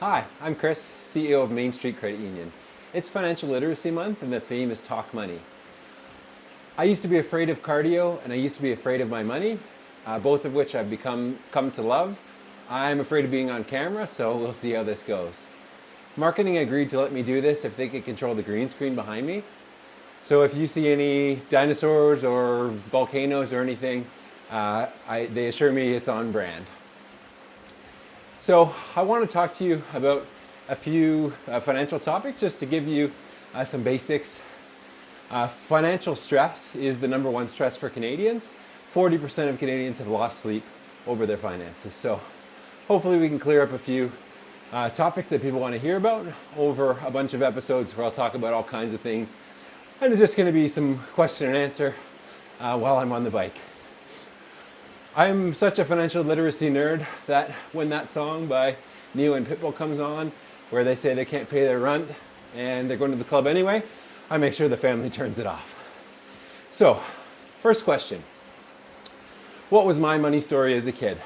Hi, I'm Chris, CEO of Mainstreet Credit Union. It's Financial Literacy Month and the theme is Talk Money. I used to be afraid of cardio and I used to be afraid of my money, both of which I've come to love. I'm afraid of being on camera, so we'll see how this goes. Marketing agreed to let me do this if they could control the green screen behind me. So if you see any dinosaurs or volcanoes or anything, they assure me it's on brand. So I want to talk to you about a few financial topics just to give you some basics. Financial stress is the number one stress for Canadians. 40% of Canadians have lost sleep over their finances. So hopefully we can clear up a few topics that people want to hear about over a bunch of episodes where I'll talk about all kinds of things. And it's just going to be some question and answer while I'm on the bike. I'm such a financial literacy nerd that when that song by Neo and Pitbull comes on, where they say they can't pay their rent and they're going to the club anyway, I make sure the family turns it off. So, first question. What was my money story as a kid?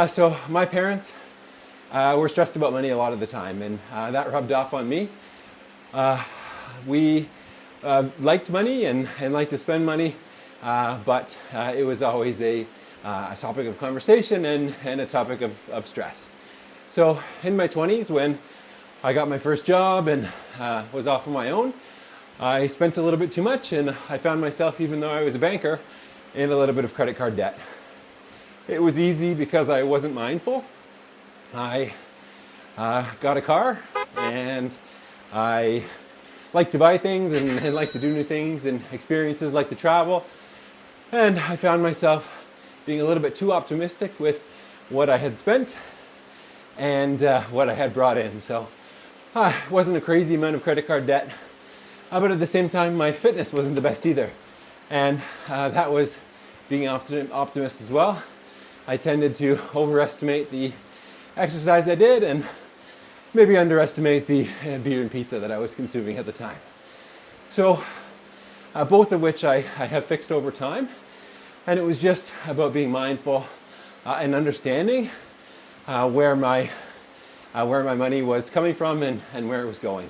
So my parents were stressed about money a lot of the time, and that rubbed off on me. We liked money and liked to spend money, but it was always a topic of conversation and a topic of stress. So in my 20s, when I got my first job and was off on my own, I spent a little bit too much, and I found myself, even though I was a banker, in a little bit of credit card debt. It was easy because I wasn't mindful. I got a car, and I like to buy things and like to do new things and experiences, like to travel. And I found myself being a little bit too optimistic with what I had spent and what I had brought in. So it wasn't a crazy amount of credit card debt, but at the same time, my fitness wasn't the best either. And that was being optimist as well. I tended to overestimate the exercise I did and maybe underestimate the beer and pizza that I was consuming at the time. So both of which I have fixed over time. And it was just about being mindful and understanding where my money was coming from and where it was going.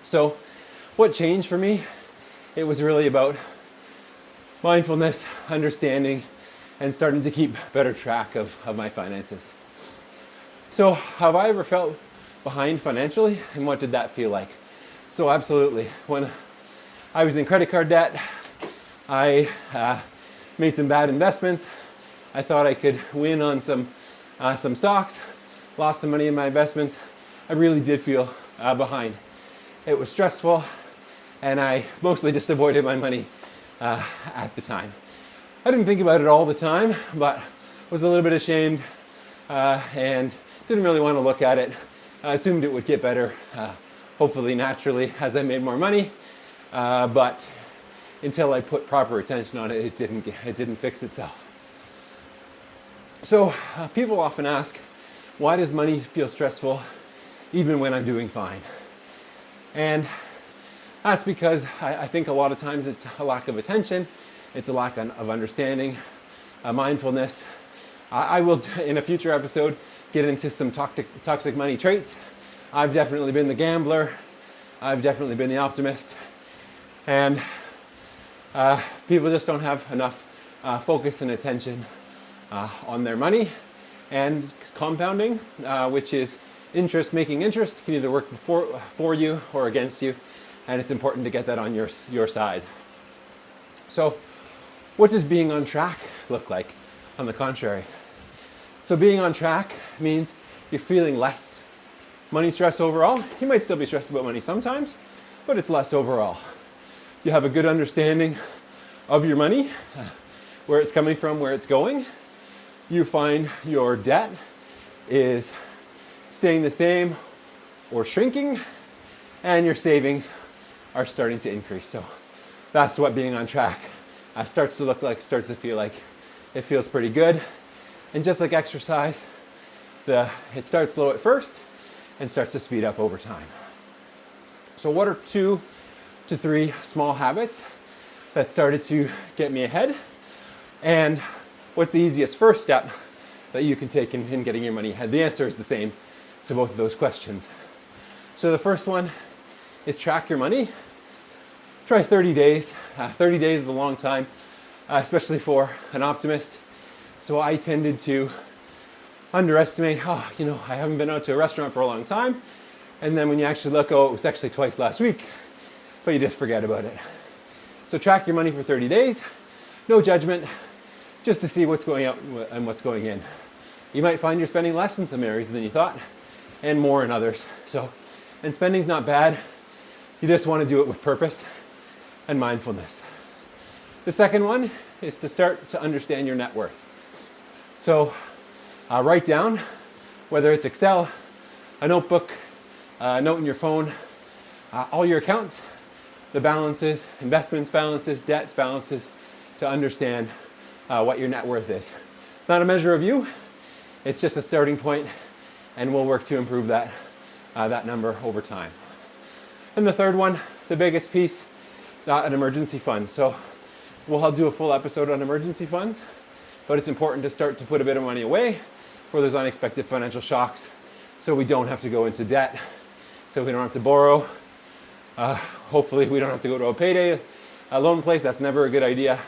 So what changed for me? It was really about mindfulness, understanding, and starting to keep better track of my finances. So have I ever felt behind financially, and what did that feel like? So absolutely. When I was in credit card debt, I made some bad investments. I thought I could win on some stocks, lost some money in my investments. I really did feel behind. It was stressful, and I mostly just avoided my money at the time. I didn't think about it all the time, but was a little bit ashamed and didn't really want to look at it. I assumed it would get better, hopefully naturally, as I made more money. But until I put proper attention on it, it didn't fix itself. So people often ask, why does money feel stressful even when I'm doing fine? And that's because I think a lot of times it's a lack of attention, it's a lack of understanding, mindfulness. I will, in a future episode, get into some toxic money traits. I've definitely been the gambler. I've definitely been the optimist. And people just don't have enough focus and attention on their money. And compounding, which is interest making interest, can either work for you or against you. And it's important to get that on your side. So what does being on track look like? On the contrary. So being on track means you're feeling less money stress overall. You might still be stressed about money sometimes, but it's less overall. You have a good understanding of your money, where it's coming from, where it's going. You find your debt is staying the same or shrinking, and your savings are starting to increase. So that's what being on track starts to look like, starts to feel like. It feels pretty good. And just like exercise, it starts slow at first and starts to speed up over time. So what are 2 to 3 small habits that started to get me ahead? And what's the easiest first step that you can take in getting your money ahead? The answer is the same. to both of those questions. So the first one is track your money. Try 30 days. 30 days is a long time, especially for an optimist. So I tended to underestimate, I haven't been out to a restaurant for a long time. And then when you actually look, it was actually twice last week, but you just forget about it. So track your money for 30 days. No judgment, just to see what's going out and what's going in. You might find you're spending less in some areas than you thought and more in others. And spending's not bad. You just want to do it with purpose and mindfulness. The second one is to start to understand your net worth. So write down, whether it's Excel, a notebook, a note in your phone, all your accounts, the balances, investments balances, debts balances, to understand what your net worth is. It's not a measure of you, it's just a starting point, and we'll work to improve that number over time. And the third one, the biggest piece, an emergency fund. So we'll do a full episode on emergency funds, but it's important to start to put a bit of money away for those unexpected financial shocks, so we don't have to go into debt, so we don't have to borrow. Hopefully we don't have to go to a payday loan place. That's never a good idea.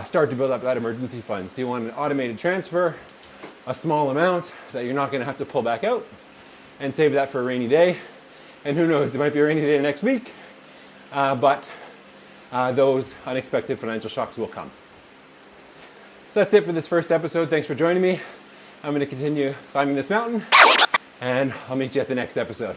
Start to build up that emergency fund. So you want an automated transfer, a small amount that you're not going to have to pull back out, and save that for a rainy day. And who knows, it might be a rainy day next week, but those unexpected financial shocks will come. So that's it for this first episode. Thanks for joining me. I'm going to continue climbing this mountain, and I'll meet you at the next episode.